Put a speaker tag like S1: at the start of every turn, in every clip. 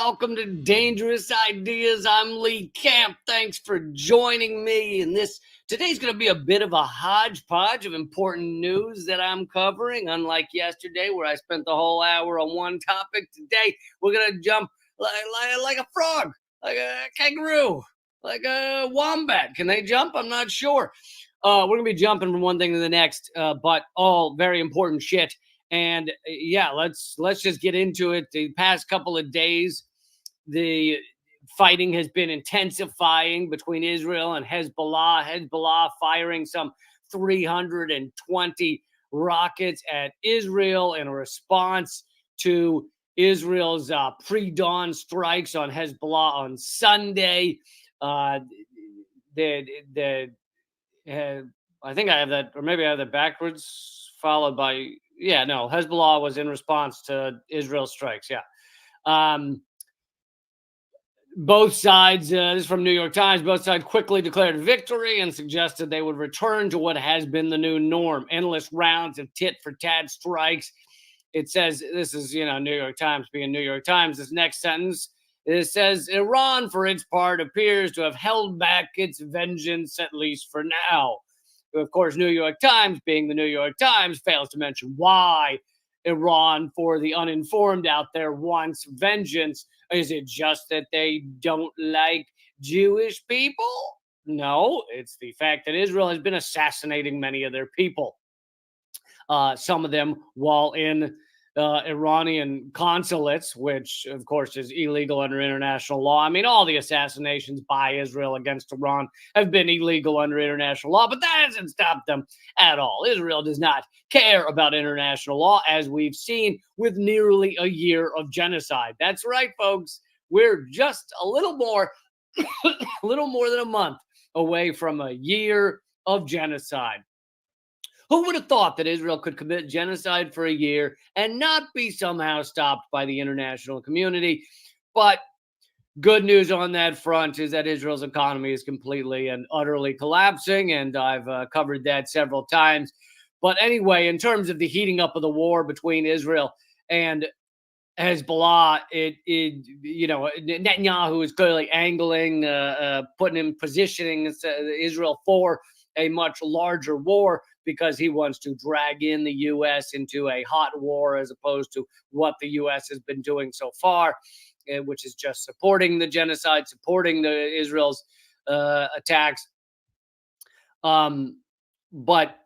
S1: Welcome to Dangerous Ideas. I'm Lee Camp. Thanks for joining me. And today's going to be a bit of a hodgepodge of important news that I'm covering. Unlike yesterday, where I spent the whole hour on one topic, today we're going to jump like a frog, like a kangaroo, like a wombat. Can they jump? I'm not sure. We're going to be jumping from one thing to the next, but all very important shit. And yeah, let's just get into it. The past couple of days, the fighting has been intensifying between Israel and Hezbollah. Hezbollah firing some 320 rockets at Israel in a response to Israel's pre-dawn strikes on Hezbollah on Sunday. I think I have that, or maybe I have that backwards, followed by Hezbollah was in response to Israel strikes. Both sides, this is from New York Times, both sides quickly declared victory and suggested they would return to what has been the new norm. Endless rounds of tit-for-tat strikes. It says, this is, New York Times being New York Times. This next sentence, it says, Iran, for its part, appears to have held back its vengeance, at least for now. Of course, New York Times, being the New York Times, fails to mention why Iran, for the uninformed out there, wants vengeance. Is it just that they don't like Jewish people? No, it's the fact that Israel has been assassinating many of their people. Some of them while in Iranian consulates, which, of course, is illegal under international law. I mean, all the assassinations by Israel against Iran have been illegal under international law, but that hasn't stopped them at all. Israel does not care about international law, as we've seen with nearly a year of genocide. That's right, folks. We're just a little more than a month away from a year of genocide. Who would have thought that Israel could commit genocide for a year and not be somehow stopped by the international community? But good news on that front is that Israel's economy is completely and utterly collapsing, and I've covered that several times. But anyway, in terms of the heating up of the war between Israel and Hezbollah, Netanyahu is clearly angling, positioning Israel for a much larger war, because he wants to drag in the U.S. into a hot war, as opposed to what the U.S. has been doing so far, which is just supporting the genocide, supporting the Israel's attacks. But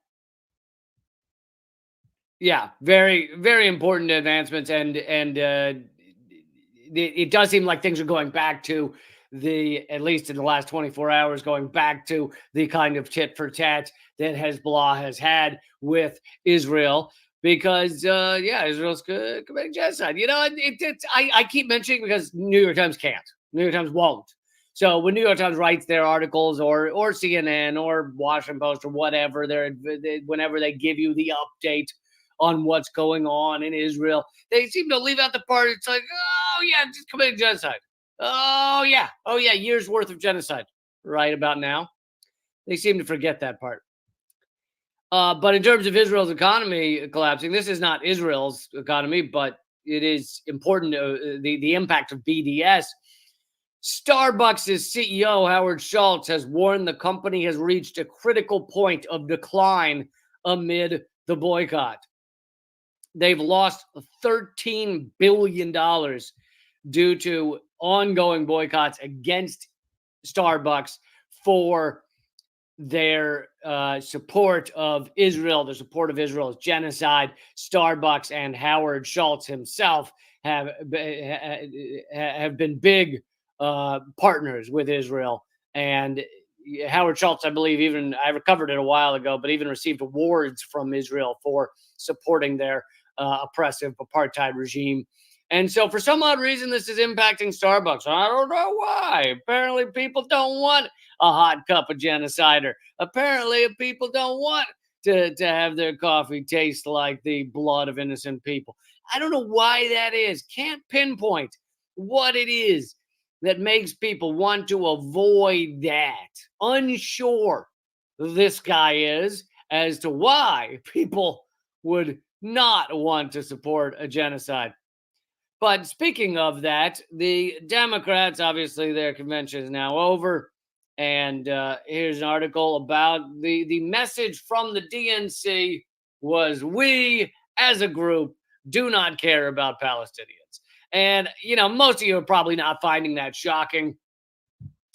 S1: yeah, very, very important advancements, and it does seem like things are going back to at least in the last 24 hours, going back to the kind of tit for tat that Hezbollah has had with Israel, because Israel's committing genocide. I keep mentioning, because New York Times can't, New York Times won't. So when New York Times writes their articles, or CNN or Washington Post or whatever, whenever they give you the update on what's going on in Israel, they seem to leave out the part. It's like, oh yeah, just committing genocide. Oh yeah, years worth of genocide right about now. They seem to forget that part. But in terms of Israel's economy collapsing, this is not Israel's economy, but it is important. The impact of BDS. Starbucks' CEO, Howard Schultz, has warned the company has reached a critical point of decline amid the boycott. They've lost $13 billion due to ongoing boycotts against Starbucks for their support of Israel, the support of Israel's genocide. Starbucks and Howard Schultz himself have been big partners with Israel. And Howard Schultz, I believe, I covered it a while ago, but even received awards from Israel for supporting their oppressive apartheid regime. And so for some odd reason, this is impacting Starbucks. I don't know why. Apparently people don't want a hot cup of genocider. Apparently people don't want to have their coffee taste like the blood of innocent people. I don't know why that is. Can't pinpoint what it is that makes people want to avoid that. Unsure this guy is as to why people would not want to support a genocide. But speaking of that, the Democrats, obviously, their convention is now over. And here's an article about the message from the DNC was we as a group do not care about Palestinians. And, most of you are probably not finding that shocking.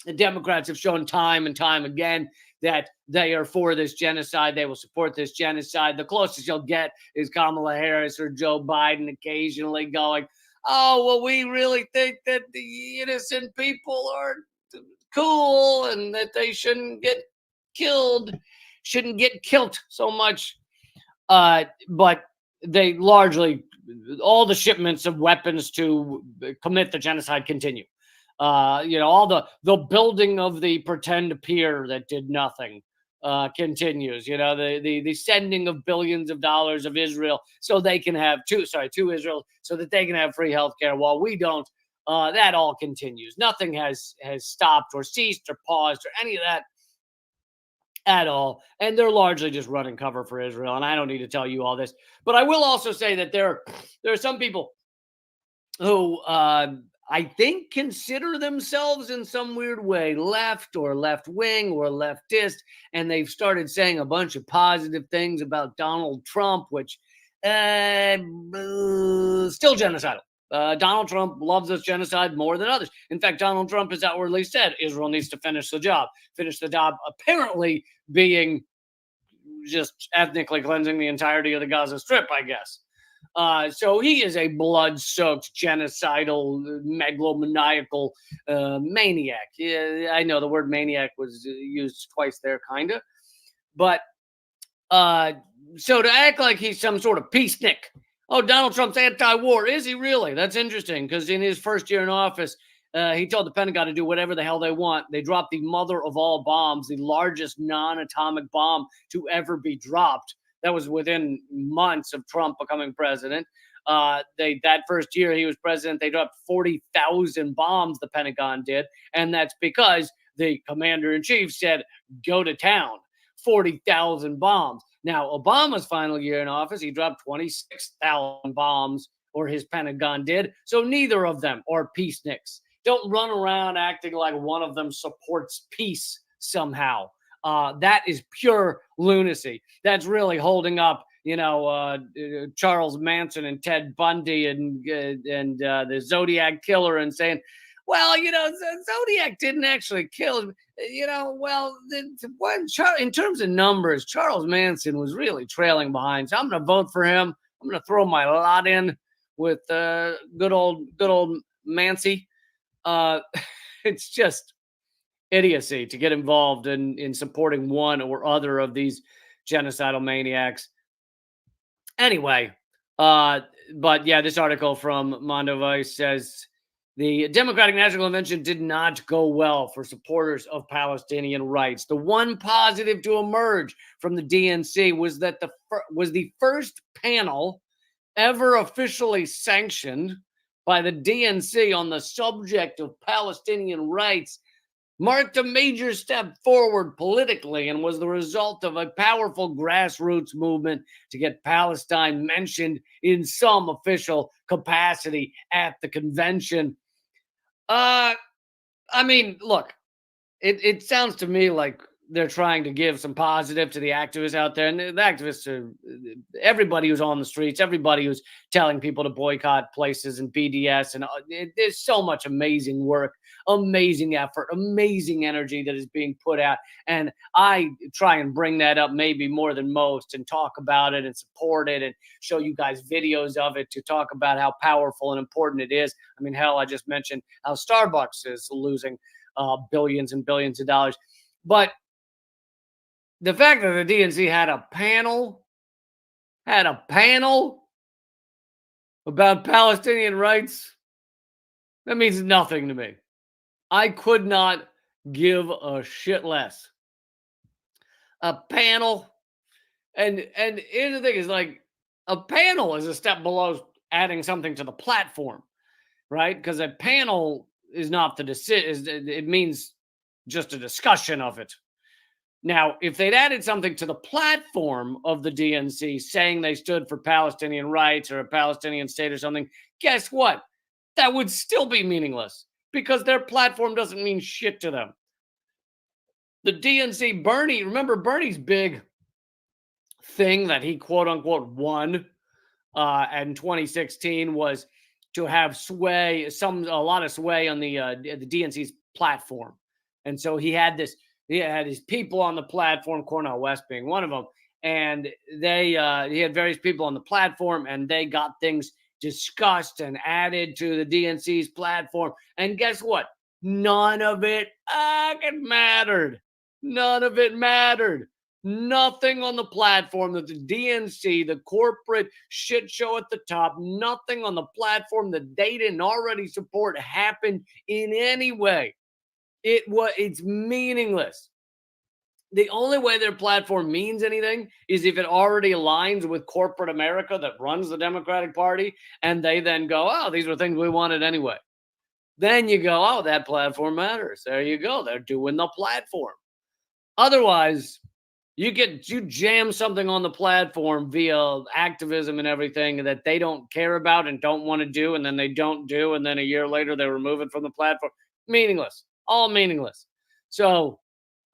S1: The Democrats have shown time and time again that they are for this genocide. They will support this genocide. The closest you'll get is Kamala Harris or Joe Biden occasionally going, oh, well, we really think that the innocent people are cool and that they shouldn't get killed so much. But they largely, all the shipments of weapons to commit the genocide continue. All the building of the pretend pier that did nothing continues. The sending of billions of dollars of Israel so they can have to Israel so that they can have free healthcare while we don't. That all continues. Nothing has stopped or ceased or paused or any of that at all. And they're largely just running cover for Israel. And I don't need to tell you all this, but I will also say that there are some people who I think consider themselves in some weird way left or left wing or leftist, and they've started saying a bunch of positive things about Donald Trump, which still genocidal. Donald Trump loves this genocide more than others. In fact, Donald Trump has outwardly said Israel needs to finish the job. Apparently being just ethnically cleansing the entirety of the Gaza Strip, I guess. So he is a blood-soaked, genocidal, megalomaniacal maniac. Yeah, I know the word maniac was used twice there, kind of. But so to act like he's some sort of peacenik. Oh, Donald Trump's anti-war. Is he really? That's interesting because in his first year in office, he told the Pentagon to do whatever the hell they want. They dropped the mother of all bombs, the largest non-atomic bomb to ever be dropped. That was within months of Trump becoming president. That first year he was president, they dropped 40,000 bombs, the Pentagon did. And that's because the commander-in-chief said, go to town, 40,000 bombs. Now, Obama's final year in office, he dropped 26,000 bombs, or his Pentagon did. So neither of them are peaceniks. Don't run around acting like one of them supports peace somehow. That is pure lunacy. That's really holding up, Charles Manson and Ted Bundy and the Zodiac killer and saying, well, Zodiac didn't actually kill him. In terms of numbers, Charles Manson was really trailing behind. So I'm going to vote for him. I'm going to throw my lot in with good old Mancy. It's just idiocy to get involved in supporting one or other of these genocidal maniacs. Anyway, but yeah, this article from Mondo Vice says the Democratic National Convention did not go well for supporters of Palestinian rights. The one positive to emerge from the DNC was that was the first panel ever officially sanctioned by the DNC on the subject of Palestinian rights marked a major step forward politically and was the result of a powerful grassroots movement to get Palestine mentioned in some official capacity at the convention. Look, it sounds to me like they're trying to give some positive to the activists out there. And the activists are everybody who's on the streets, everybody who's telling people to boycott places and BDS. And there's so much amazing work, amazing effort, amazing energy that is being put out. And I try and bring that up maybe more than most and talk about it and support it and show you guys videos of it to talk about how powerful and important it is. I mean, hell, I just mentioned how Starbucks is losing billions and billions of dollars. But the fact that the DNC had a panel about Palestinian rights, that means nothing to me. I could not give a shit less. A panel, and here's the thing: is like a panel is a step below adding something to the platform, right? Because a panel is not the decision; it means just a discussion of it. Now, if they'd added something to the platform of the DNC saying they stood for Palestinian rights or a Palestinian state or something, guess what? that would still be meaningless because their platform doesn't mean shit to them. The DNC, Bernie, remember Bernie's big thing that he quote unquote won in 2016 was to have sway, a lot of sway on the DNC's platform, and so he had his people on the platform, Cornel West being one of them, and he had various people on the platform, and they got things discussed and added to the DNC's platform, and guess what? None of it mattered. None of it mattered. Nothing on the platform that the DNC, the corporate shit show at the top, nothing on the platform that they didn't already support happened in any way. It's meaningless. The only way their platform means anything is if it already aligns with corporate America that runs the Democratic Party, and they then go, oh, these were things we wanted anyway. Then you go, oh, that platform matters. There you go. They're doing the platform. Otherwise, you jam something on the platform via activism and everything that they don't care about and don't want to do, and then they don't do, and then a year later they remove it from the platform. Meaningless. All meaningless. So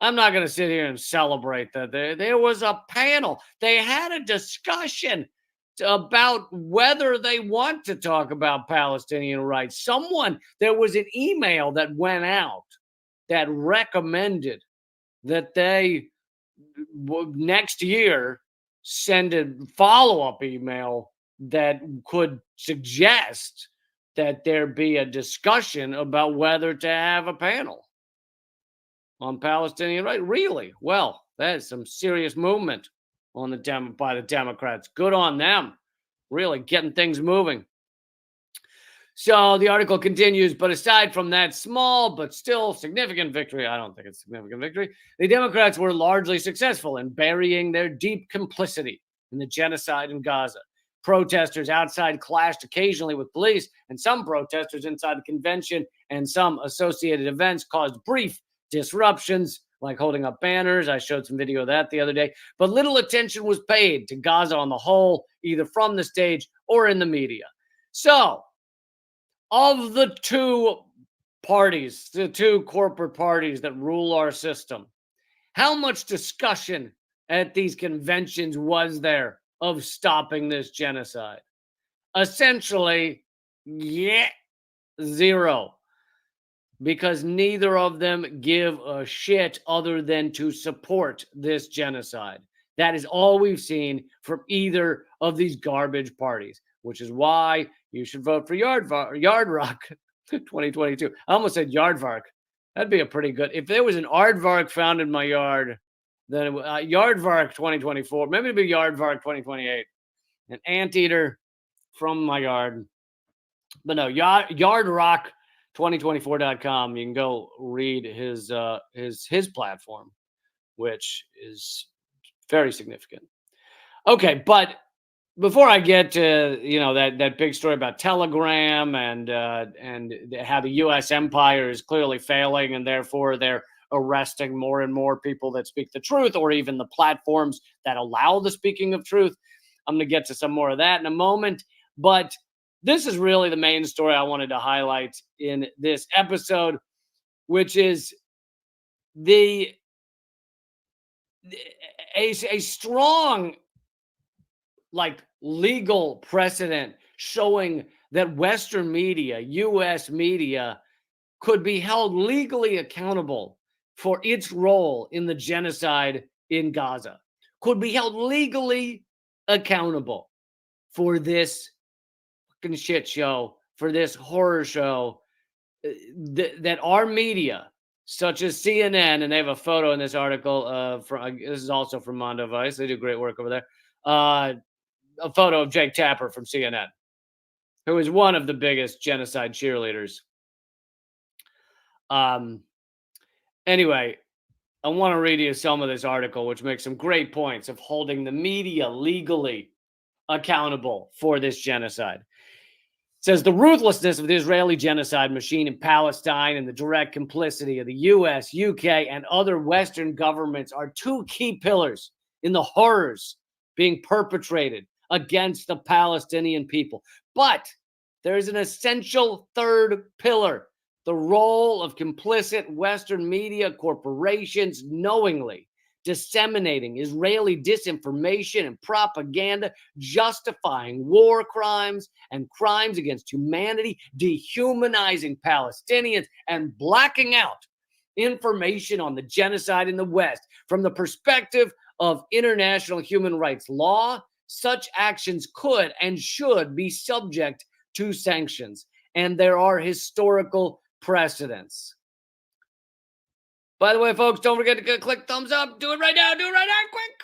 S1: I'm not going to sit here and celebrate that. There was a panel. They had a discussion about whether they want to talk about Palestinian rights. There was an email that went out that recommended that they next year send a follow-up email that could suggest that there be a discussion about whether to have a panel on Palestinian rights. Really? Well, that is some serious movement on by the Democrats. Good on them. Really getting things moving. So the article continues, but aside from that small but still significant victory, I don't think it's a significant victory, the Democrats were largely successful in burying their deep complicity in the genocide in Gaza. Protesters outside clashed occasionally with police, and some protesters inside the convention and some associated events caused brief disruptions, like holding up banners. I showed some video of that the other day. But little attention was paid to Gaza on the whole, either from the stage or in the media. So, of the two parties, the two corporate parties that rule our system, how much discussion at these conventions was there of stopping this genocide? Essentially, zero. Because neither of them give a shit other than to support this genocide. That is all we've seen from either of these garbage parties, which is why you should vote for Yardvark 2022. I almost said Yardvark. That'd be a pretty good. If there was an Aardvark found in my yard, then Yardvark 2024. Maybe it'd be Yardvark 2028. An anteater from my yard. But no, Yardrock2024.com. You can go read his platform, which is very significant. Okay, but before I get to that big story about Telegram and how the U.S. empire is clearly failing, and therefore they're arresting more and more people that speak the truth, or even the platforms that allow the speaking of truth, I'm going to get to some more of that in a moment. But this is really the main story I wanted to highlight in this episode, which is a strong legal precedent showing that Western media, U.S. media, could be held legally accountable for its role in the genocide in Gaza, could be held legally accountable for this fucking shit show, for this horror show that our media, such as CNN, and they have a photo in this article, this is also from Mondo Vice, they do great work over there, a photo of Jake Tapper from CNN, who is one of the biggest genocide cheerleaders. Anyway, I want to read you some of this article, which makes some great points of holding the media legally accountable for this genocide. It says the ruthlessness of the Israeli genocide machine in Palestine and the direct complicity of the US, UK, and other Western governments are two key pillars in the horrors being perpetrated against the Palestinian people. But There is an essential third pillar: the role of complicit Western media corporations knowingly disseminating Israeli disinformation and propaganda, justifying war crimes and crimes against humanity, dehumanizing Palestinians, and blacking out information on the genocide in the West. From the perspective of international human rights law, such actions could and should be subject to sanctions, and there are historical precedents. By the way, folks, don't forget to click thumbs up. Do it right now. Do it right now, quick.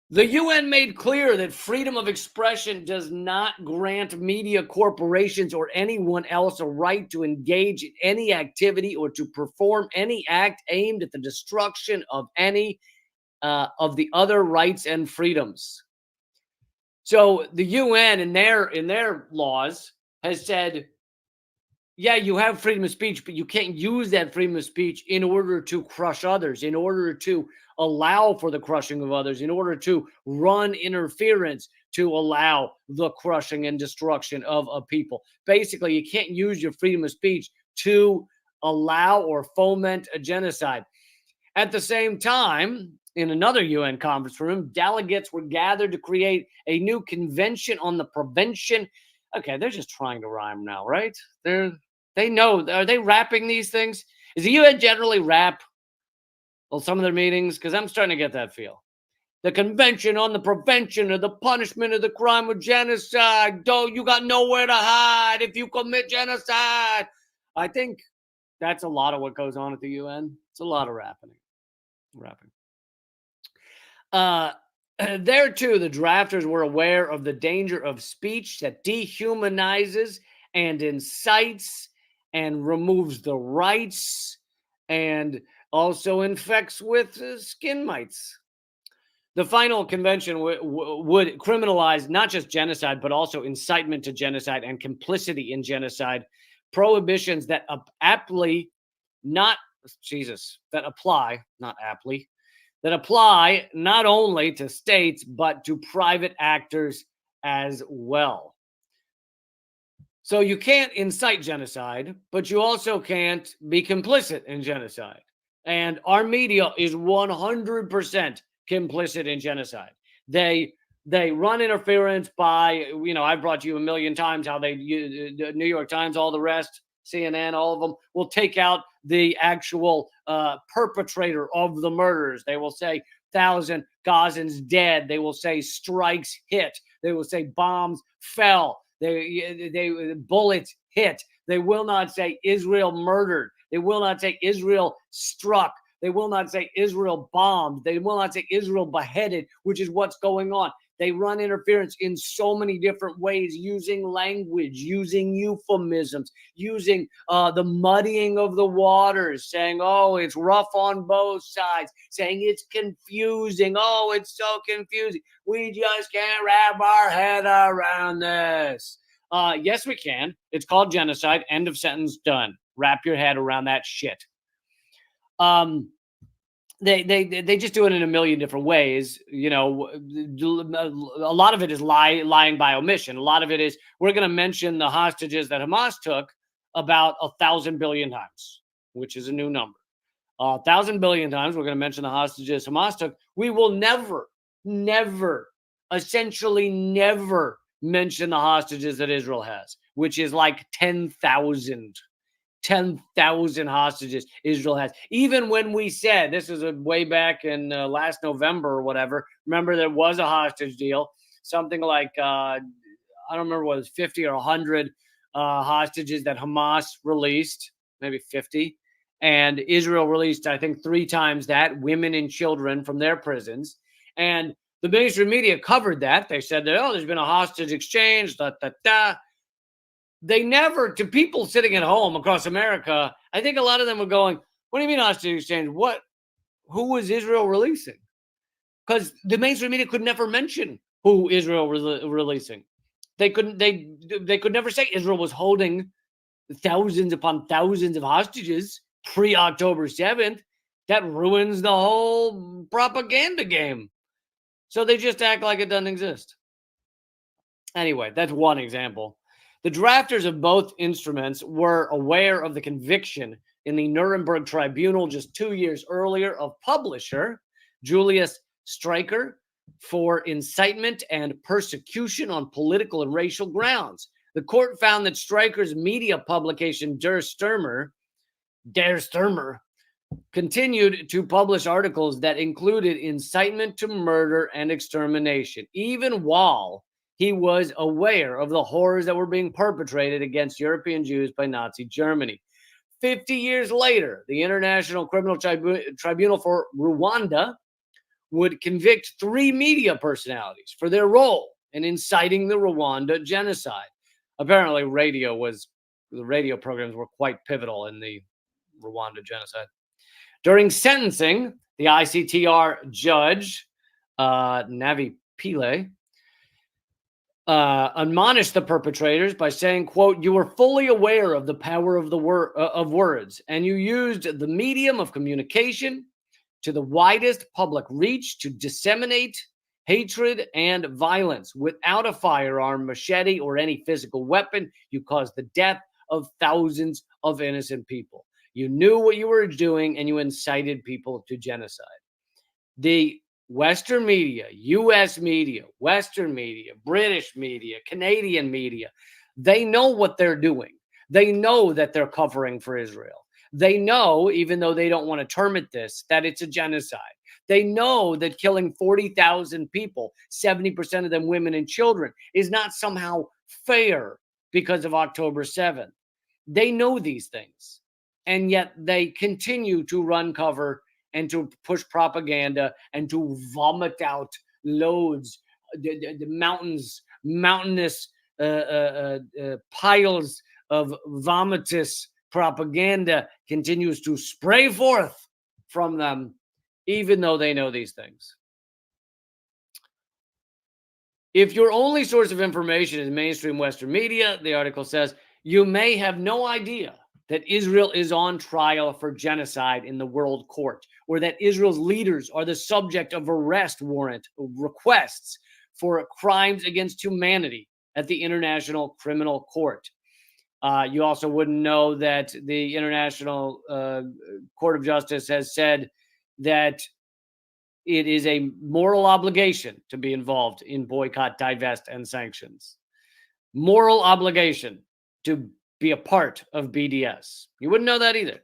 S1: The UN made clear that freedom of expression does not grant media corporations or anyone else a right to engage in any activity or to perform any act aimed at the destruction of any of the other rights and freedoms. So the UN in their laws has said, yeah, you have freedom of speech, but you can't use that freedom of speech in order to crush others, in order to allow for the crushing of others, in order to run interference to allow the crushing and destruction of a people. Basically, you can't use your freedom of speech to allow or foment a genocide. At the same time, in another UN conference room, delegates were gathered to create a new convention on the prevention. Okay, they're just trying to rhyme now, right? They know. Are they rapping these things? Is the UN generally rap? Well, some of their meetings, because I'm starting to get that feel. The Convention on the Prevention of the Punishment of the Crime of Genocide. Don't you got nowhere to hide if you commit genocide? I think that's a lot of what goes on at the UN. It's a lot of rapping. There too, the drafters were aware of the danger of speech that dehumanizes and incites and removes the rights and also infects with skin mites. The final convention would criminalize not just genocide, but also incitement to genocide and complicity in genocide, prohibitions that apply not only to states, but to private actors as well. So you can't incite genocide, but you also can't be complicit in genocide. And our media is 100% complicit in genocide. They run interference by, I've brought you a million times how the New York Times, all the rest, CNN, all of them will take out the actual perpetrator of the murders. They will say 1,000 Gazans dead. They will say strikes hit. They will say bombs fell. They bullets hit. They will not say Israel murdered. They will not say Israel struck. They will not say Israel bombed. They will not say Israel beheaded, which is what's going on. They run interference in so many different ways, using language, using euphemisms, using the muddying of the waters, saying, oh, it's rough on both sides, saying it's confusing. Oh, it's so confusing. We just can't wrap our head around this. Yes, we can. It's called genocide. End of sentence. Done. Wrap your head around that shit. They just do it in a million different ways. A lot of it is lying by omission. A lot of it is, we're going to mention the hostages that Hamas took about 1,000 billion times, which is a new number. 1,000 billion times we're going to mention the hostages Hamas took. We will never, essentially never mention the hostages that Israel has, which is like 10,000 hostages Israel has. Even when we said, this is way back in last November or whatever, remember there was a hostage deal, something like, I don't remember what it was, 50 or 100 hostages that Hamas released, maybe 50. And Israel released, I think, 3 times that, women and children from their prisons. And the mainstream media covered that. They said that, there's been a hostage exchange, They never, to people sitting at home across America, I think a lot of them were going, what do you mean hostage exchange? Who was Israel releasing? Because the mainstream media could never mention who Israel was releasing. They could never say Israel was holding thousands upon thousands of hostages pre-October 7th. That ruins the whole propaganda game. So they just act like it doesn't exist. Anyway, that's one example. The drafters of both instruments were aware of the conviction in the Nuremberg Tribunal just 2 years earlier of publisher Julius Streicher for incitement and persecution on political and racial grounds. The court found that Streicher's media publication Der Stürmer continued to publish articles that included incitement to murder and extermination, even while he was aware of the horrors that were being perpetrated against European Jews by Nazi Germany. 50 years later, the International Criminal Tribunal for Rwanda would convict 3 media personalities for their role in inciting the Rwanda genocide. Apparently, the radio programs were quite pivotal in the Rwanda genocide. During sentencing, the ICTR judge, Navi Pillay, admonished the perpetrators by saying, quote, "You were fully aware of the power of of words, and you used the medium of communication to the widest public reach to disseminate hatred and violence. Without a firearm, machete, or any physical weapon, you caused the death of thousands of innocent people. You knew what you were doing, and you incited people to genocide." The Western media, US media, Western media, British media, Canadian media, they know what they're doing. They know that they're covering for Israel. They know, even though they don't want to term it this, that it's a genocide. They know that killing 40,000 people, 70% of them women and children, is not somehow fair because of October 7th. They know these things, and yet they continue to run cover and to push propaganda and to vomit out loads, the mountainous piles of vomitous propaganda continues to spray forth from them, even though they know these things. If your only source of information is mainstream Western media, the article says, you may have no idea that Israel is on trial for genocide in the World Court, or that Israel's leaders are the subject of arrest warrant requests for crimes against humanity at the International Criminal Court. You also wouldn't know that the International Court of Justice has said that it is a moral obligation to be involved in boycott, divest, and sanctions. Moral obligation to be a part of BDS. You wouldn't know that either.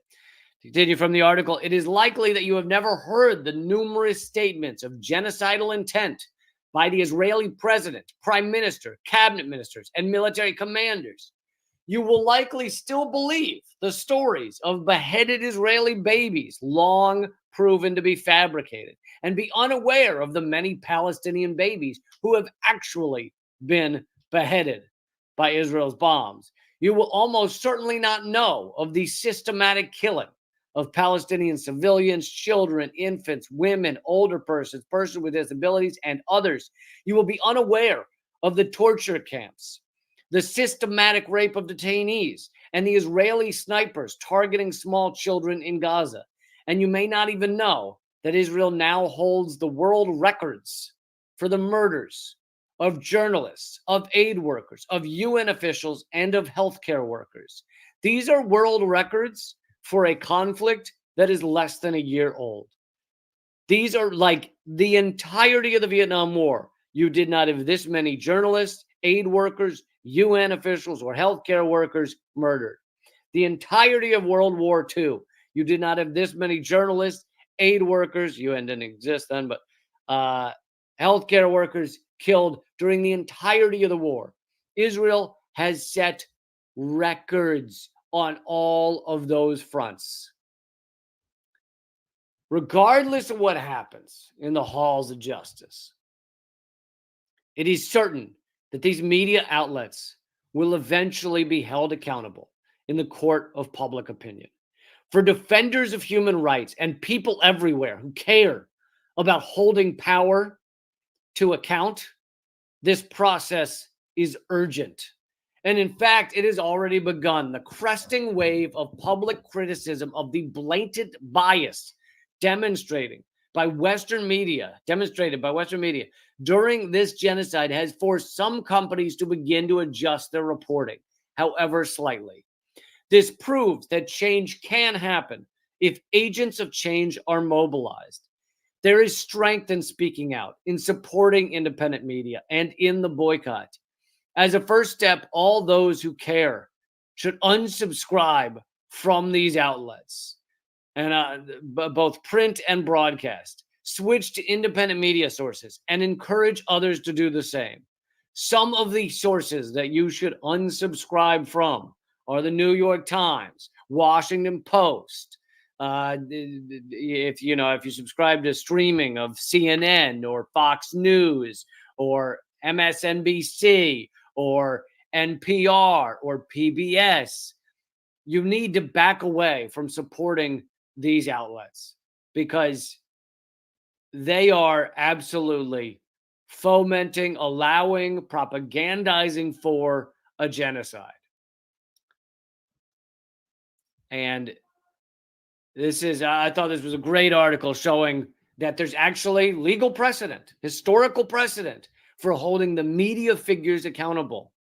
S1: Continue from the article. It is likely that you have never heard the numerous statements of genocidal intent by the Israeli president, prime minister, cabinet ministers, and military commanders. You will likely still believe the stories of beheaded Israeli babies, long proven to be fabricated, and be unaware of the many Palestinian babies who have actually been beheaded by Israel's bombs. You will almost certainly not know of the systematic killing of Palestinian civilians, children, infants, women, older persons, persons with disabilities, and others. You will be unaware of the torture camps, the systematic rape of detainees, and the Israeli snipers targeting small children in Gaza. And you may not even know that Israel now holds the world records for the murders of journalists, of aid workers, of UN officials, and of healthcare workers. These are world records for a conflict that is less than a year old. These are like the entirety of the Vietnam War. You did not have this many journalists, aid workers, UN officials, or healthcare workers murdered. The entirety of World War II, you did not have this many journalists, aid workers, UN didn't exist then, but healthcare workers killed during the entirety of the war. Israel has set records on all of those fronts. Regardless of what happens in the halls of justice, it is certain that these media outlets will eventually be held accountable in the court of public opinion. For defenders of human rights and people everywhere who care about holding power to account, this process is urgent. And in fact, it has already begun. The cresting wave of public criticism of the blatant bias demonstrated by Western media during this genocide has forced some companies to begin to adjust their reporting. however slightly. This proves that change can happen if agents of change are mobilized. There is strength in speaking out, in supporting independent media, and in the boycott. As a first step, all those who care should unsubscribe from these outlets, and both print and broadcast. Switch to independent media sources and encourage others to do the same. Some of the sources that you should unsubscribe from are the New York Times, Washington Post. If you subscribe to streaming of CNN or Fox News or MSNBC or NPR or PBS, you need to back away from supporting these outlets because they are absolutely fomenting, allowing, propagandizing for a genocide. And I thought this was a great article showing that there's actually legal precedent, historical precedent for holding the media figures accountable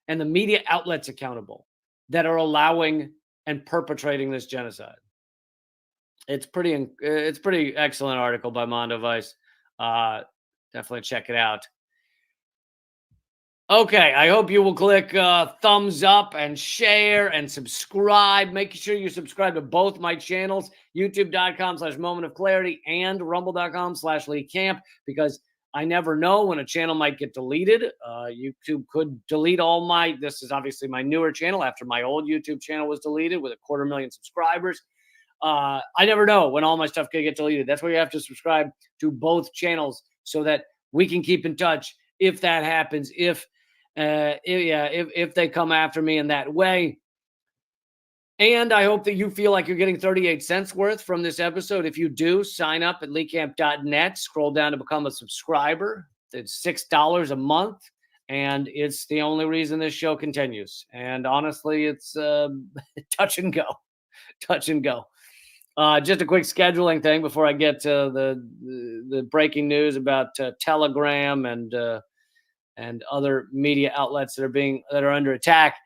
S1: and the media outlets accountable that are allowing and perpetrating this genocide. It's pretty excellent article by Mondo Vice. Definitely check it out. Okay, I hope you will click thumbs up and share and subscribe. Make sure you subscribe to both my channels, youtube.com/moment of clarity and rumble.com/Lee Camp, because I never know when a channel might get deleted. YouTube could delete this is obviously my newer channel after my old YouTube channel was deleted with 250,000 subscribers. I never know when all my stuff could get deleted. That's why you have to subscribe to both channels so that we can keep in touch if that happens, if they come after me in that way. And I hope that you feel like you're getting 38 cents worth from this episode. If you do, sign up at leecamp.net, scroll down to become a subscriber. It's $6 a month, and it's the only reason this show continues. And honestly, it's touch and go. Just a quick scheduling thing before I get to the breaking news about Telegram and other media outlets that are under attack.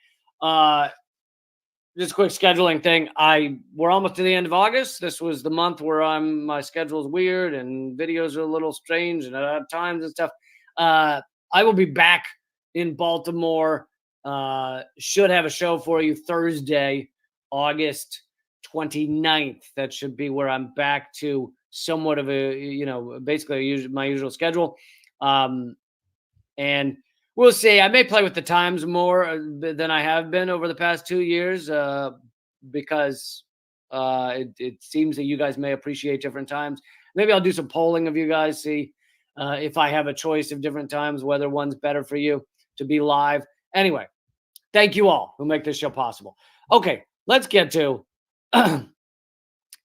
S1: Just a quick scheduling thing. We're almost to the end of August. This was the month where my schedule is weird and videos are a little strange and at times and stuff. I will be back in Baltimore. Should have a show for you Thursday, August 29th. That should be where I'm back to somewhat of basically my usual schedule. And we'll see. I may play with the times more than I have been over the past 2 years because it seems that you guys may appreciate different times. Maybe I'll do some polling of you guys, see if I have a choice of different times, whether one's better for you to be live. Anyway, thank you all who make this show possible. Okay, let's get to the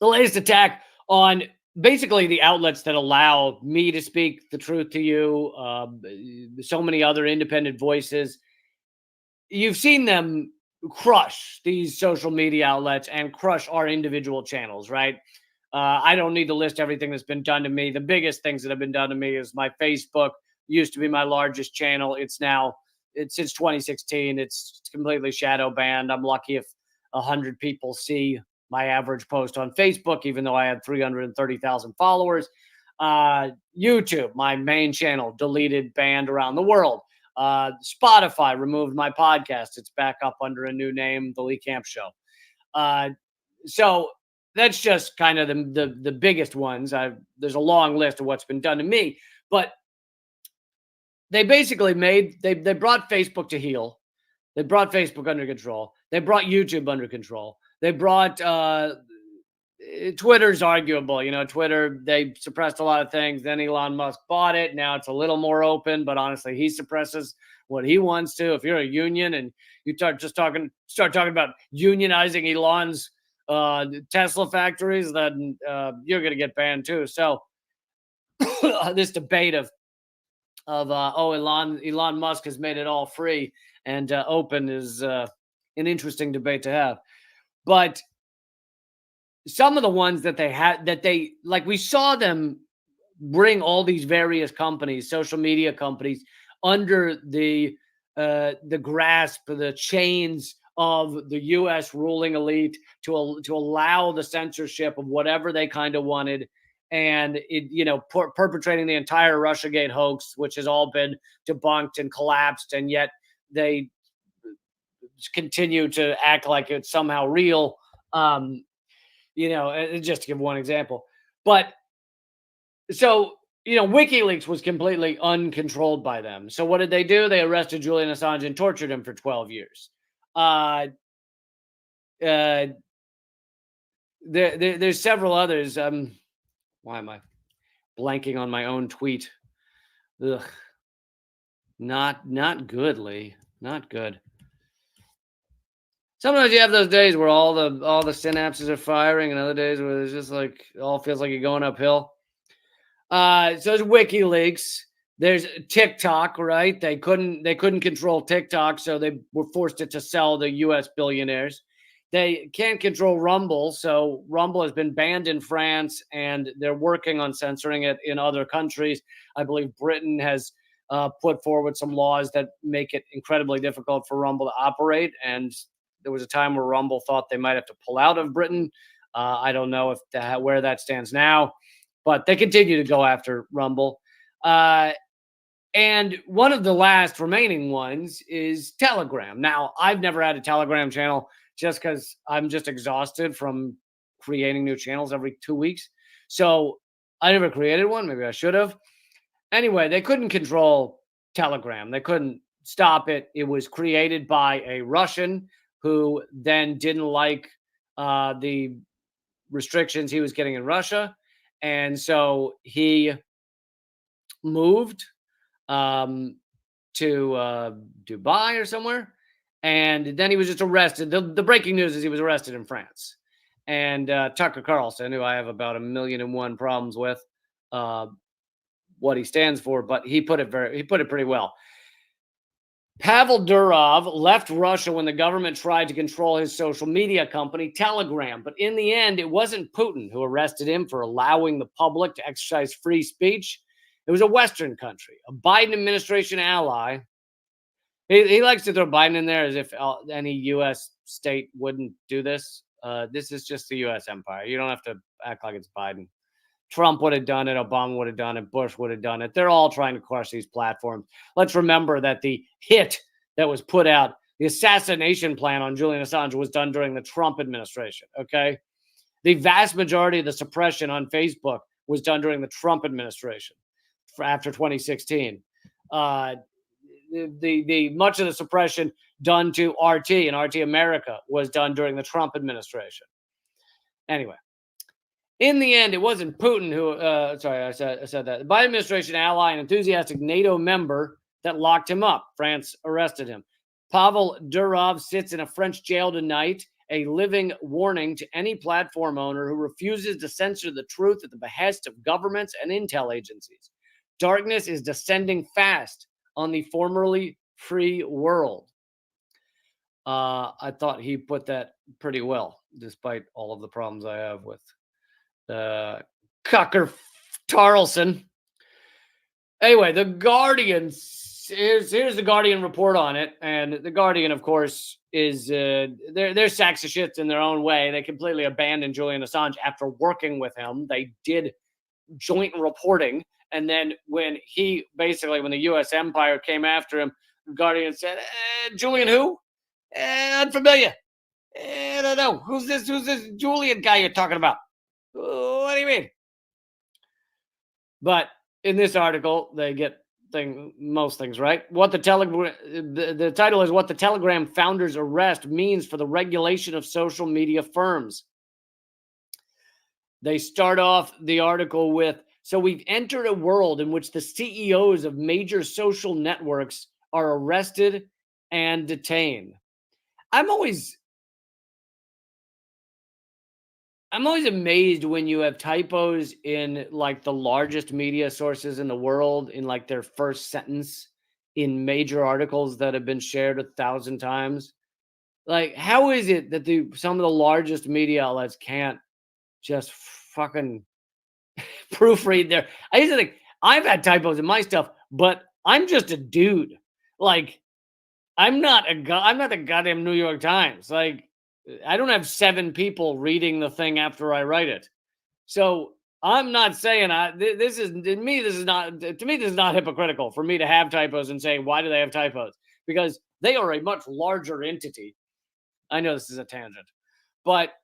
S1: latest attack on basically the outlets that allow me to speak the truth to you. So many other independent voices. You've seen them crush these social media outlets and crush our individual channels, right? I don't need to list everything that's been done to me. The biggest things that have been done to me is my Facebook used to be my largest channel. It's since 2016. It's completely shadow banned. I'm lucky if 100 people see my average post on Facebook, even though I had 330,000 followers. YouTube, my main channel, deleted, banned around the world. Spotify removed my podcast. It's back up under a new name, The Lee Camp Show. So that's just kind of the biggest ones. There's a long list of what's been done to me, but they basically they brought Facebook to heel. They brought Facebook under control. They brought YouTube under control. They brought Twitter's arguable. Twitter, they suppressed a lot of things. Then Elon Musk bought it. Now it's a little more open, but honestly, he suppresses what he wants to. If you're a union and you start talking about unionizing Elon's Tesla factories, then you're going to get banned too. So this debate of Elon Musk has made it all free and open is an interesting debate to have. But some of the ones that they had, we saw them bring all these various companies, social media companies, under the grasp, the chains of the U.S. ruling elite to allow the censorship of whatever they kind of wanted, and perpetrating the entire RussiaGate hoax, which has all been debunked and collapsed, and yet they continue to act like it's somehow real. Just to give one example, but so WikiLeaks was completely uncontrolled by them. So what did they do? They arrested Julian Assange and tortured him for 12 years. There's several others. Why am I blanking on my own tweet? Ugh. Not good, Lee. Not good. Sometimes you have those days where all the synapses are firing, and other days where it's just like it all feels like you're going uphill. So there's WikiLeaks. There's TikTok, right? They couldn't control TikTok, so they were forced it to sell to U.S. billionaires. They can't control Rumble, so Rumble has been banned in France, and they're working on censoring it in other countries. I believe Britain has put forward some laws that make it incredibly difficult for Rumble to operate, and there was a time where Rumble thought they might have to pull out of Britain. I don't know where that stands now, but they continue to go after Rumble. And one of the last remaining ones is Telegram. Now, I've never had a Telegram channel just because I'm just exhausted from creating new channels every 2 weeks. So I never created one. Maybe I should have. Anyway, they couldn't control Telegram. They couldn't stop it. It was created by a Russian who then didn't like the restrictions he was getting in Russia. And so he moved to Dubai or somewhere. And then he was just arrested. The breaking news is he was arrested in France. And Tucker Carlson, who I have about 1,000,001 problems with what he stands for, but he put it pretty well. Pavel Durov left Russia when the government tried to control his social media company, Telegram. But in the end, it wasn't Putin who arrested him for allowing the public to exercise free speech. It was a Western country, a Biden administration ally. He likes to throw Biden in there as if any U.S. state wouldn't do this. This is just the U.S. empire. You don't have to act like it's Biden. Trump would have done it. Obama would have done it. Bush would have done it. They're all trying to crush these platforms. Let's remember that the hit that was put out, the assassination plan on Julian Assange, was done during the Trump administration, okay? The vast majority of the suppression on Facebook was done during the Trump administration after 2016. The much of the suppression done to RT and RT America was done during the Trump administration. Anyway. In the end, it wasn't Putin who, I said that. The Biden administration ally and enthusiastic NATO member that locked him up. France arrested him. Pavel Durov sits in a French jail tonight, a living warning to any platform owner who refuses to censor the truth at the behest of governments and intel agencies. Darkness is descending fast on the formerly free world. I thought he put that pretty well, despite all of the problems I have with Tucker Carlson. Anyway, the Guardian, here's the Guardian report on it. And the Guardian, of course, is they're sacks of shits in their own way. They completely abandoned Julian Assange after working with him. They did joint reporting. And then when the U.S. empire came after him, the Guardian said, Julian who? Unfamiliar. I don't know. Who's this Julian guy you're talking about? What do you mean? But in this article, they get most things right. What the title is "What the Telegram Founders' Arrest Means for the Regulation of Social Media Firms." They start off the article with, "So we've entered a world in which the CEOs of major social networks are arrested and detained." I'm always amazed when you have typos in like the largest media sources in the world in like their first sentence in major articles that have been shared 1,000 times. Like, how is it that some of the largest media outlets can't just fucking proofread there? I used to think I've had typos in my stuff, but I'm just a dude. Like, I'm not the goddamn New York Times. Like, I don't have 7 people reading the thing after I write it. So I'm not saying this is to me. This is not to me. This is not hypocritical for me to have typos and say why do they have typos, because they are a much larger entity. I know this is a tangent, but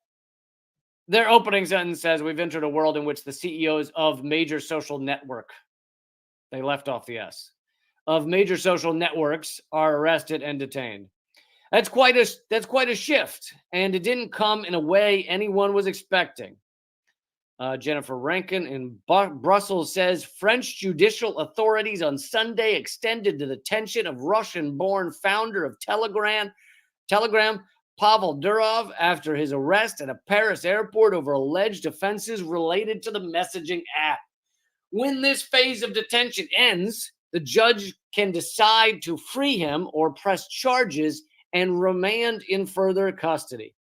S1: their opening sentence says we've entered a world in which the CEOs of major social network, they left off the S, of major social networks are arrested and detained. That's quite a shift, and it didn't come in a way anyone was expecting. Jennifer Rankin in Brussels says French judicial authorities on Sunday extended the detention of Russian-born founder of Telegram, Pavel Durov, after his arrest at a Paris airport over alleged offenses related to the messaging app. When this phase of detention ends, the judge can decide to free him or press charges and remand in further custody.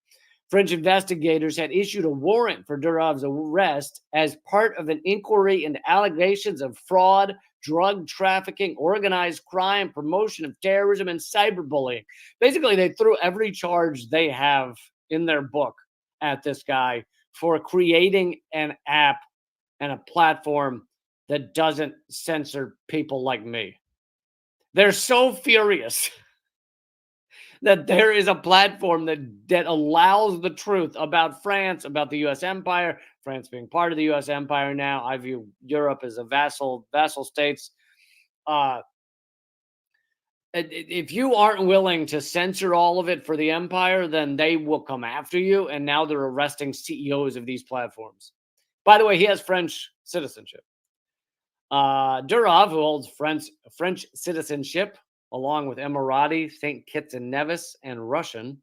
S1: French investigators had issued a warrant for Durov's arrest as part of an inquiry into allegations of fraud, drug trafficking, organized crime, promotion of terrorism, and cyberbullying. Basically, they threw every charge they have in their book at this guy for creating an app and a platform that doesn't censor people like me. They're so furious that there is a platform that allows the truth about France, about the U.S. empire, France being part of the U.S. empire now. I view Europe as a vassal states. If you aren't willing to censor all of it for the empire, then they will come after you. And now they're arresting CEOs of these platforms. By the way, he has French citizenship. Durov, who holds French citizenship, along with Emirati, St. Kitts and Nevis, and Russian.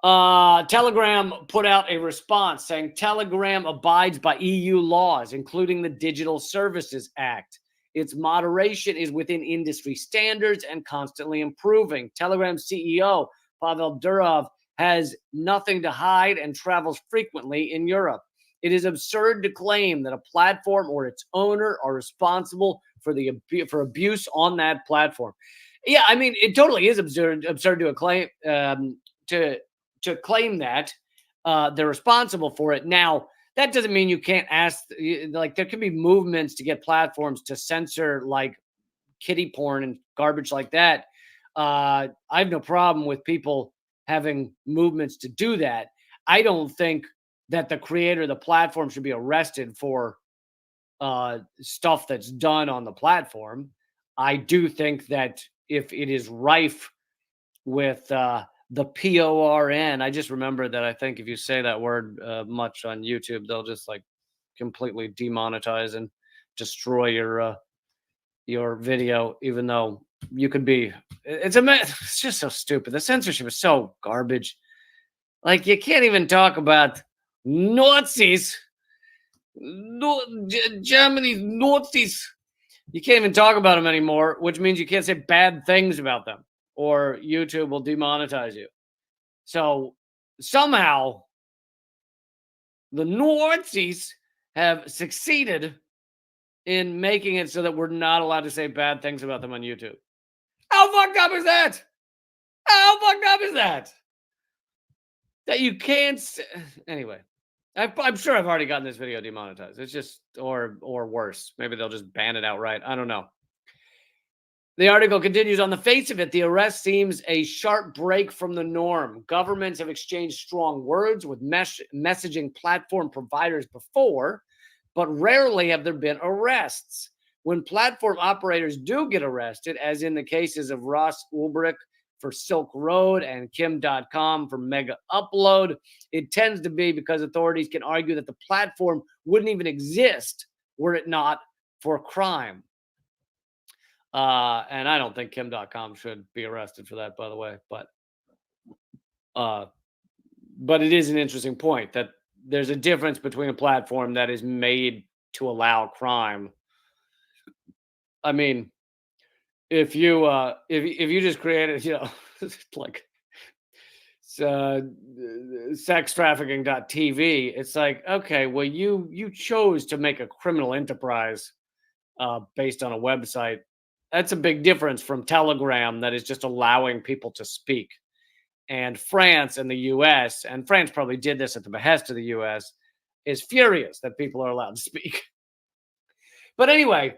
S1: Telegram put out a response saying Telegram abides by EU laws, including the Digital Services Act. Its moderation is within industry standards and constantly improving. Telegram CEO Pavel Durov has nothing to hide and travels frequently in Europe. It is absurd to claim that a platform or its owner are responsible for abuse on that platform. Yeah, I mean, it totally is absurd to claim to claim that they're responsible for it. Now, that doesn't mean you can't ask. Like, there can be movements to get platforms to censor like kiddie porn and garbage like that. I have no problem with people having movements to do that. I don't think that the creator of the platform should be arrested for stuff that's done on the platform. I do think that if it is rife with the PORN, I just remember that I think if you say that word much on YouTube, they'll just like completely demonetize and destroy your video, even though you could be. It's just so stupid. The censorship is so garbage. Like, you can't even talk about Nazis. Germany's Nazis. You can't even talk about them anymore, which means you can't say bad things about them, or YouTube will demonetize you. So somehow the Nazis have succeeded in making it so that we're not allowed to say bad things about them on YouTube. How fucked up is that? How fucked up is that? That you can't. Anyway, I'm sure I've already gotten this video demonetized. It's just, or worse. Maybe they'll just ban it outright. I don't know. The article continues, on the face of it, the arrest seems a sharp break from the norm. Governments have exchanged strong words with messaging platform providers before, but rarely have there been arrests. When platform operators do get arrested, as in the cases of Ross Ulbricht for Silk Road and Kim.com for Mega Upload, it tends to be because authorities can argue that the platform wouldn't even exist were it not for crime. And I don't think Kim.com should be arrested for that, by the way. But it is an interesting point that there's a difference between a platform that is made to allow crime. I mean, if you just created, like sextrafficking.tv, it's like, okay, well, you chose to make a criminal enterprise based on a website. That's a big difference from Telegram that is just allowing people to speak. And France and the US, and France probably did this at the behest of the US, is furious that people are allowed to speak. But anyway,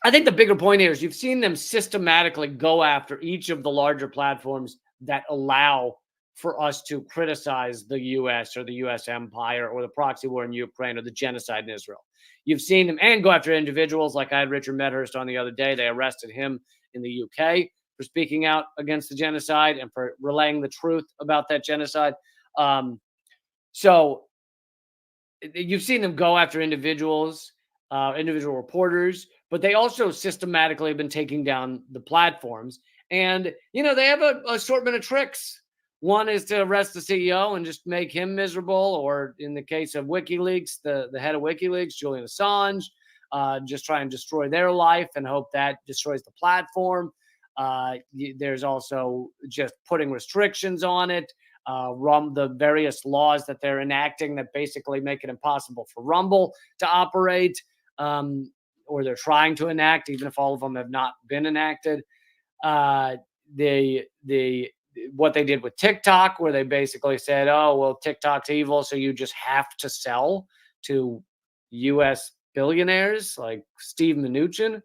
S1: I think the bigger point here is you've seen them systematically go after each of the larger platforms that allow for us to criticize the US or the US empire or the proxy war in Ukraine or the genocide in Israel. You've seen them and go after individuals like I had Richard Medhurst on the other day. They arrested him in the UK for speaking out against the genocide and for relaying the truth about that genocide. So you've seen them go after individuals, individual reporters, but they also systematically have been taking down the platforms. And, they have an assortment of tricks. One is to arrest the CEO and just make him miserable. Or in the case of WikiLeaks, the head of WikiLeaks, Julian Assange, just try and destroy their life and hope that destroys the platform. There's also just putting restrictions on it. The various laws that they're enacting that basically make it impossible for Rumble to operate, or they're trying to enact, even if all of them have not been enacted. What they did with TikTok, where they basically said, "Oh, well, TikTok's evil, so you just have to sell to U.S. billionaires like Steve Mnuchin,"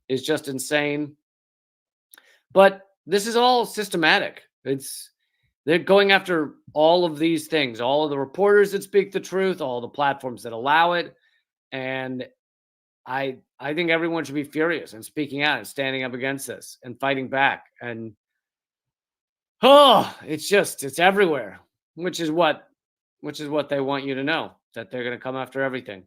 S1: is just insane. But this is all systematic. They're going after all of these things, all of the reporters that speak the truth, all the platforms that allow it. And I think everyone should be furious and speaking out and standing up against this and fighting back. And it's everywhere, which is what they want you to know, that they're going to come after everything.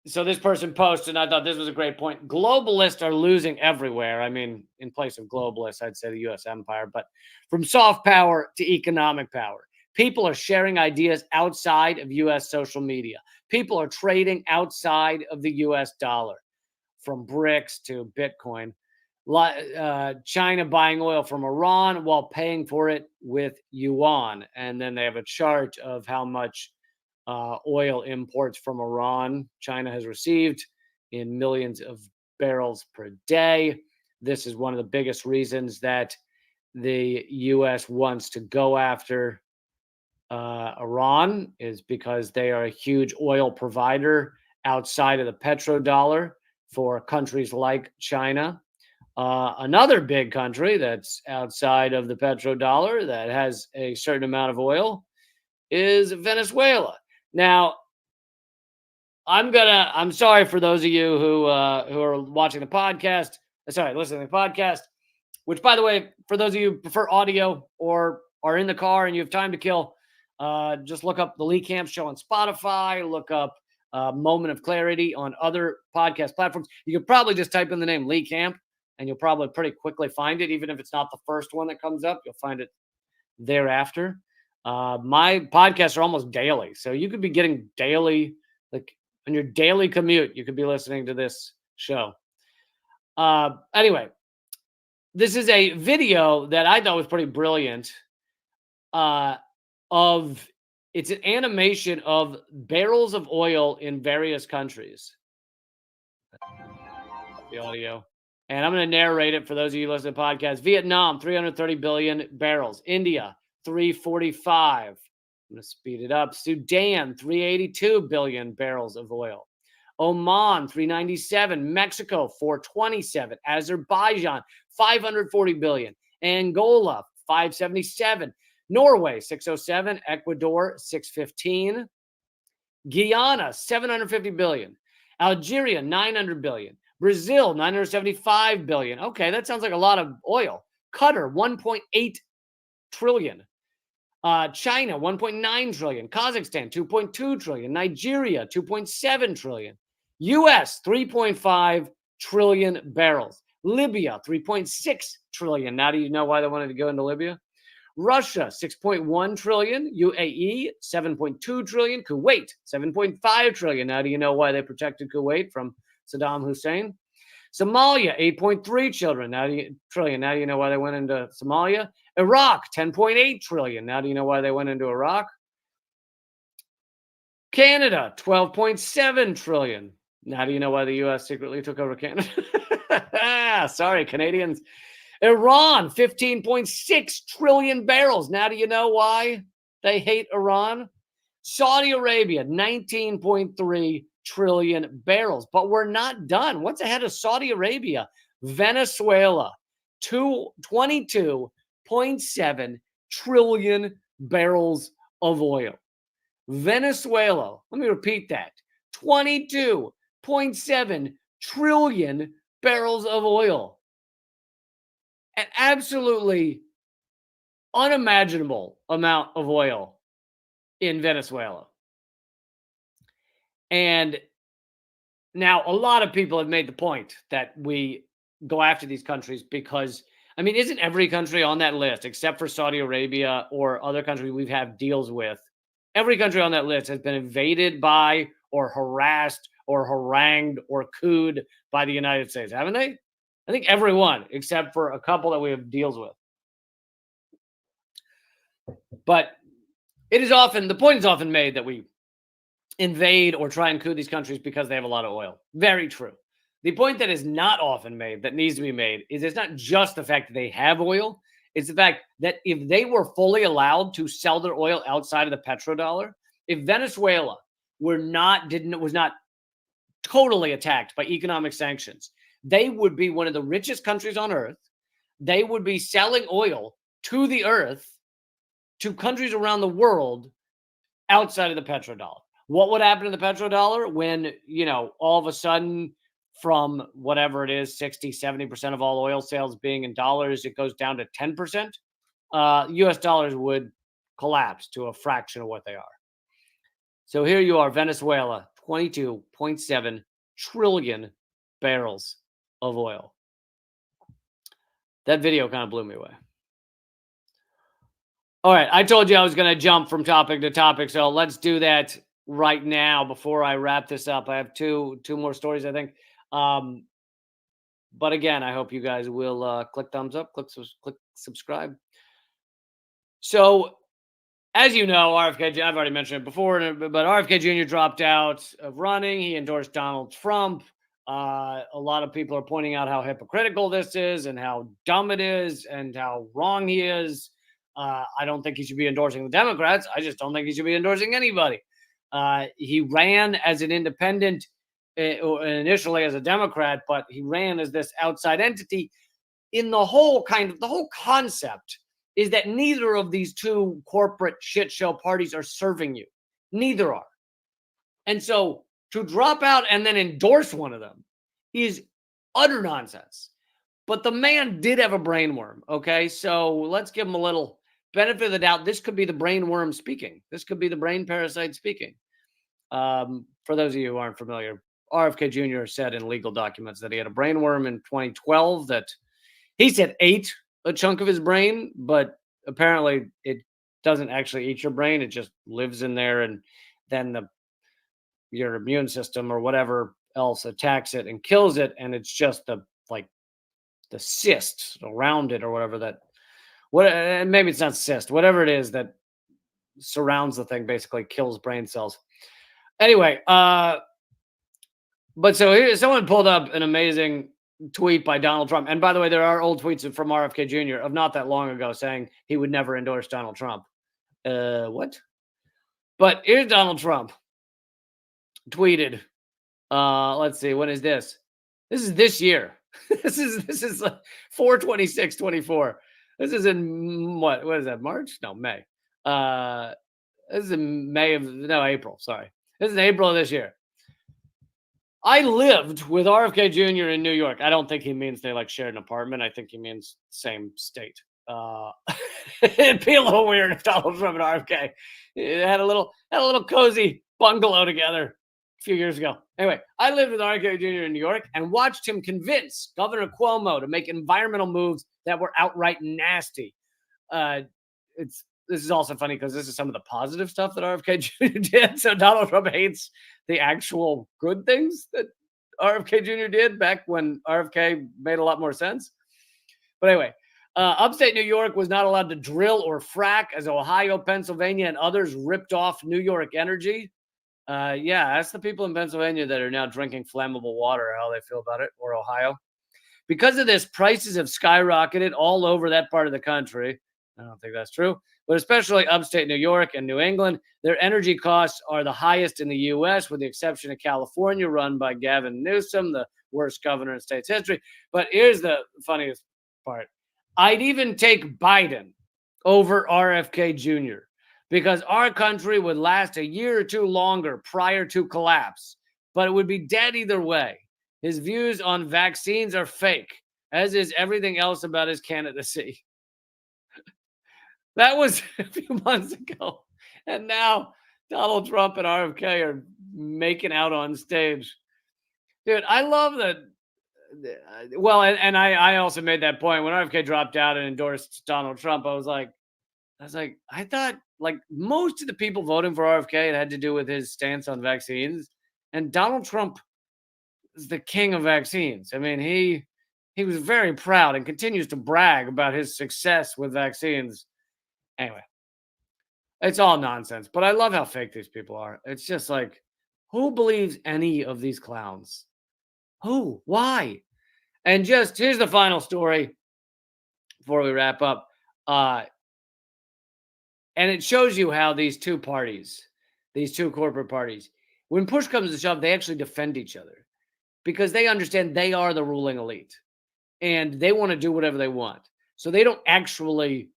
S1: So this person posted, and I thought this was a great point. Globalists are losing everywhere. I mean, in place of globalists, I'd say the U.S. empire, but from soft power to economic power. People are sharing ideas outside of U.S. social media. People are trading outside of the U.S. dollar, from BRICS to Bitcoin. China buying oil from Iran while paying for it with yuan. And then they have a chart of how much oil imports from Iran China has received in millions of barrels per day. This is one of the biggest reasons that the U.S. wants to go after Iran, is because they are a huge oil provider outside of the petrodollar for countries like China. Another big country that's outside of the petrodollar that has a certain amount of oil is Venezuela. Now, I'm sorry for those of you who are watching the podcast. Listening to the podcast, which, by the way, for those of you who prefer audio or are in the car and you have time to kill, just look up the Lee Camp Show on Spotify. Look up Moment of Clarity on other podcast platforms. You could probably just type in the name Lee Camp, and you'll probably pretty quickly find it. Even if it's not the first one that comes up, you'll find it thereafter. My podcasts are almost daily, so you could be getting daily, like on your daily commute, you could be listening to this show. Anyway, this is a video that I thought was pretty brilliant. It's an animation of barrels of oil in various countries. The audio. And I'm going to narrate it for those of you listening to the podcast. Vietnam, 330 billion barrels. India, 345. I'm going to speed it up. Sudan, 382 billion barrels of oil. Oman, 397. Mexico, 427. Azerbaijan, 540 billion. Angola, 577. Norway, 607. Ecuador, 615. Guyana, 750 billion. Algeria, 900 billion. Brazil, 975 billion. Okay, that sounds like a lot of oil. Qatar, 1.8 trillion. China, 1.9 trillion. Kazakhstan, 2.2 trillion. Nigeria, 2.7 trillion. US, 3.5 trillion barrels. Libya, 3.6 trillion. Now do you know why they wanted to go into Libya? Russia, 6.1 trillion. UAE, 7.2 trillion. Kuwait, 7.5 trillion. Now do you know why they protected Kuwait from Saddam Hussein? Somalia, 8.3 trillion. Now do you know why they went into Somalia? Iraq, 10.8 trillion. Now do you know why they went into Iraq? Canada, 12.7 trillion. Now do you know why the U.S. secretly took over Canada? Sorry, Canadians. Iran, 15.6 trillion barrels. Now do you know why they hate Iran? Saudi Arabia, 19.3 trillion barrels. But we're not done. What's ahead of Saudi Arabia? Venezuela, 22.7 trillion barrels of oil. Venezuela, let me repeat that, 22.7 trillion barrels of oil. An absolutely unimaginable amount of oil in Venezuela. And now a lot of people have made the point that we go after these countries because, I mean, isn't every country on that list, except for Saudi Arabia or other countries we've had deals with, every country on that list has been invaded by or harassed or harangued or cooed by the United States, haven't they? I think every one, except for a couple that we have deals with. But the point is often made that we invade or try and coup these countries because they have a lot of oil. Very true. The point that is not often made, that needs to be made, is it's not just the fact that they have oil. It's the fact that if they were fully allowed to sell their oil outside of the petrodollar, if Venezuela was not totally attacked by economic sanctions, they would be one of the richest countries on earth. They would be selling oil to the earth, to countries around the world outside of the petrodollar. What would happen to the petrodollar when, all of a sudden from whatever it is, 60, 70% of all oil sales being in dollars, it goes down to 10%? US dollars would collapse to a fraction of what they are. So here you are, Venezuela, 22.7 trillion barrels of oil. That video kind of blew me away. All right, I told you I was going to jump from topic to topic, so let's do that right now before I wrap this up. I have two more stories, I think. But again, I hope you guys will click thumbs up, click subscribe. So, as you know, RFK, I've already mentioned it before, but RFK Jr. dropped out of running. He endorsed Donald Trump. A lot of people are pointing out how hypocritical this is and how dumb it is and how wrong he is. I don't think he should be endorsing the Democrats. I just don't think he should be endorsing anybody. He ran as an independent initially as a Democrat, but he ran as this outside entity. The whole concept is that neither of these two corporate shit show parties are serving you. Neither are. And so to drop out and then endorse one of them is utter nonsense. But the man did have a brainworm, okay? So let's give him a little benefit of the doubt. This could be the brainworm speaking. This could be the brain parasite speaking. For those of you who aren't familiar, RFK Jr. said in legal documents that he had a brainworm in 2012 that he said ate a chunk of his brain, but apparently it doesn't actually eat your brain. It just lives in there, and then your immune system or whatever else attacks it and kills it, and it's just the cyst around it or whatever maybe it's not cyst, whatever it is that surrounds the thing basically kills brain cells. Anyway, but so here, someone pulled up an amazing tweet by Donald Trump. And by the way, there are old tweets from RFK Jr. of not that long ago saying he would never endorse Donald Trump. What? But here's Donald Trump tweeted. Let's see. When is this? This is this year. this is 4/26/24. This is in what is that? March? No, May. This is in April. Sorry. This is in April of this year. I lived with RFK Jr. in New York. I don't think he means they shared an apartment. I think he means same state. It'd be a little weird if Donald Trump and RFK had a little cozy bungalow together a few years ago. Anyway, I lived with RFK Jr. in New York and watched him convince Governor Cuomo to make environmental moves that were outright nasty. This is also funny because this is some of the positive stuff that RFK Jr. did. So Donald Trump hates the actual good things that RFK Jr. did back when RFK made a lot more sense. But anyway, upstate New York was not allowed to drill or frack as Ohio, Pennsylvania, and others ripped off New York energy. Yeah, ask the people in Pennsylvania that are now drinking flammable water how they feel about it, or Ohio. Because of this, prices have skyrocketed all over that part of the country. I don't think that's true, but especially upstate New York and New England. Their energy costs are the highest in the U.S., with the exception of California, run by Gavin Newsom, the worst governor in state's history. But here's the funniest part: I'd even take Biden over RFK Jr. because our country would last a year or two longer prior to collapse, but it would be dead either way. His views on vaccines are fake, as is everything else about his candidacy. That was a few months ago. And now Donald Trump and RFK are making out on stage. Dude, I love that. Well, and I also made that point when RFK dropped out and endorsed Donald Trump. I was like, I thought like most of the people voting for RFK it had to do with his stance on vaccines. And Donald Trump is the king of vaccines. I mean, he was very proud and continues to brag about his success with vaccines. Anyway, it's all nonsense, but I love how fake these people are. It's just like, who believes any of these clowns? Who? Why? And just here's the final story before we wrap up. And it shows you how these two parties, these two corporate parties, when push comes to shove, they actually defend each other because they understand they are the ruling elite and they want to do whatever they want. So they don't actually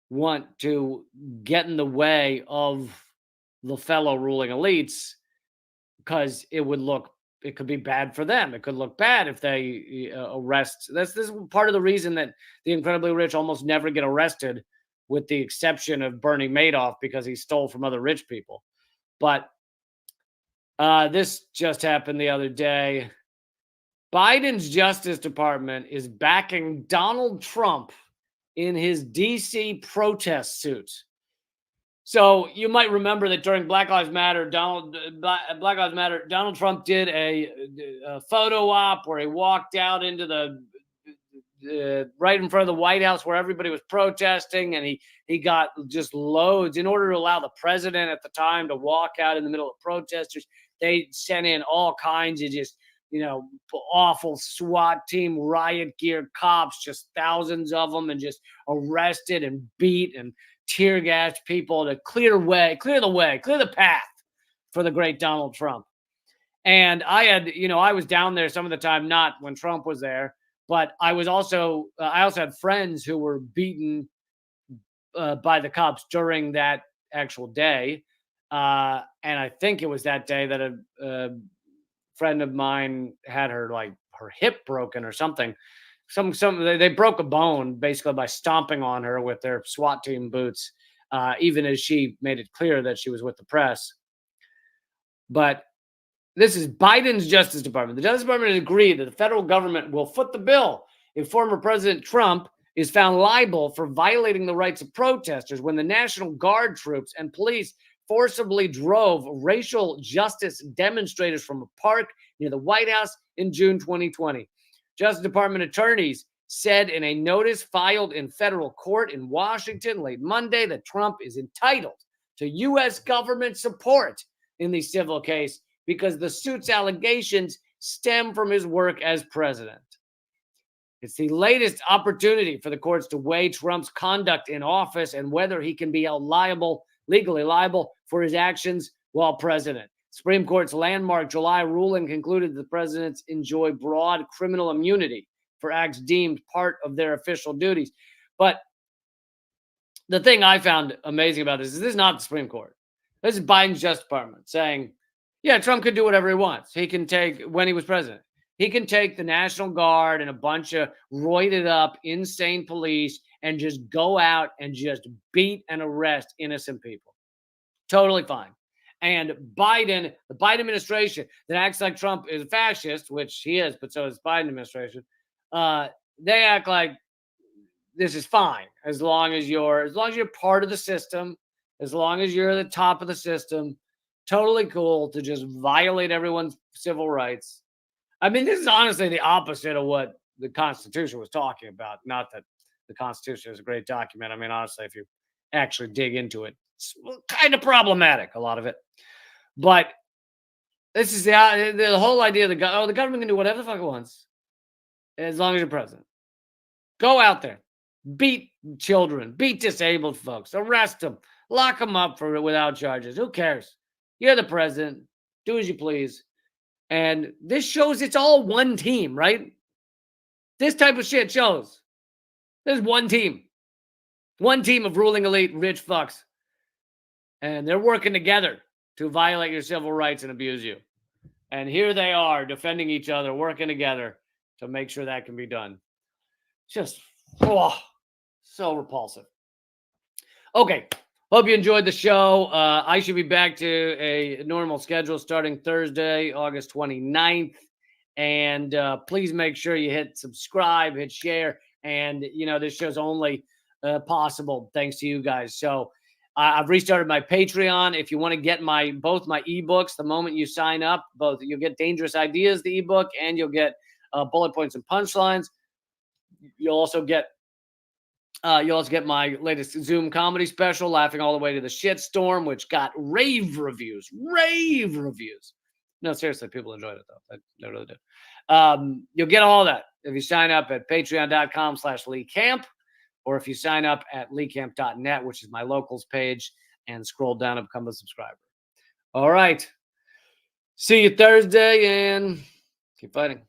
S1: want to get in the way of the fellow ruling elites because it could be bad for them. It could look bad if they arrest. This is part of the reason that the incredibly rich almost never get arrested, with the exception of Bernie Madoff because he stole from other rich people. But this just happened the other day. Biden's Justice Department is backing Donald Trump in his DC protest suit. So you might remember that during Black Lives Matter, Donald Trump did a photo op where he walked out into the right in front of the White House where everybody was protesting, and he got just loads in order to allow the president at the time to walk out in the middle of protesters. They sent in all kinds of just awful SWAT team, riot gear cops, just thousands of them, and just arrested and beat and tear gassed people to clear the path for the great Donald Trump. And I was down there some of the time, not when Trump was there, but I also had friends who were beaten by the cops during that actual day. And I think it was that day that a friend of mine had her hip broken or something. They broke a bone basically by stomping on her with their SWAT team boots, even as she made it clear that she was with the press. But this is Biden's Justice Department. The Justice Department has agreed that the federal government will foot the bill if former President Trump is found liable for violating the rights of protesters when the National Guard troops and police forcibly drove racial justice demonstrators from a park near the White House in June 2020. Justice Department attorneys said in a notice filed in federal court in Washington late Monday that Trump is entitled to U.S. government support in the civil case because the suit's allegations stem from his work as president. It's the latest opportunity for the courts to weigh Trump's conduct in office and whether he can be held legally liable for his actions while president. Supreme Court's landmark July ruling concluded that the presidents enjoy broad criminal immunity for acts deemed part of their official duties. But the thing I found amazing about this is not the Supreme Court. This is Biden's Justice Department saying, yeah, Trump could do whatever he wants. He can take, when he was president, he can take the National Guard and a bunch of roided up, insane police and just go out and just beat and arrest innocent people. Totally fine. And the Biden administration that acts like Trump is a fascist, which he is, but so is the Biden administration. They act like this is fine as long as you're part of the system, as long as you're at the top of the system. Totally cool to just violate everyone's civil rights. I mean, this is honestly the opposite of what the Constitution was talking about. Not that the Constitution is a great document. I mean, honestly, if you actually dig into it, it's kind of problematic, a lot of it. But This is the whole idea of the government can do whatever the fuck it wants as long as you're president. Go out there, beat children, beat disabled folks, arrest them, lock them up for without charges. Who cares? You're the president. Do as you please. And this shows it's all one team, right? This type of shit shows there's one team of ruling elite rich fucks, and they're working together to violate your civil rights and abuse you. And here they are defending each other, working together to make sure that can be done. Just so repulsive. Okay. Hope you enjoyed the show. I should be back to a normal schedule starting Thursday, August 29th. And please make sure you hit subscribe, hit share. And, this show's only possible thanks to you guys. So I've restarted my Patreon. If you want to get both my ebooks, the moment you sign up, you'll get Dangerous Ideas, the ebook, and you'll get Bullet Points and Punchlines. You'll also get my latest Zoom comedy special, Laughing All the Way to the Shitstorm, which got rave reviews. No, seriously, people enjoyed it, though. They really did. You'll get all that if you sign up at patreon.com/Lee Camp, or if you sign up at leecamp.net, which is my locals page, and scroll down and become a subscriber. All right. See you Thursday, and keep fighting.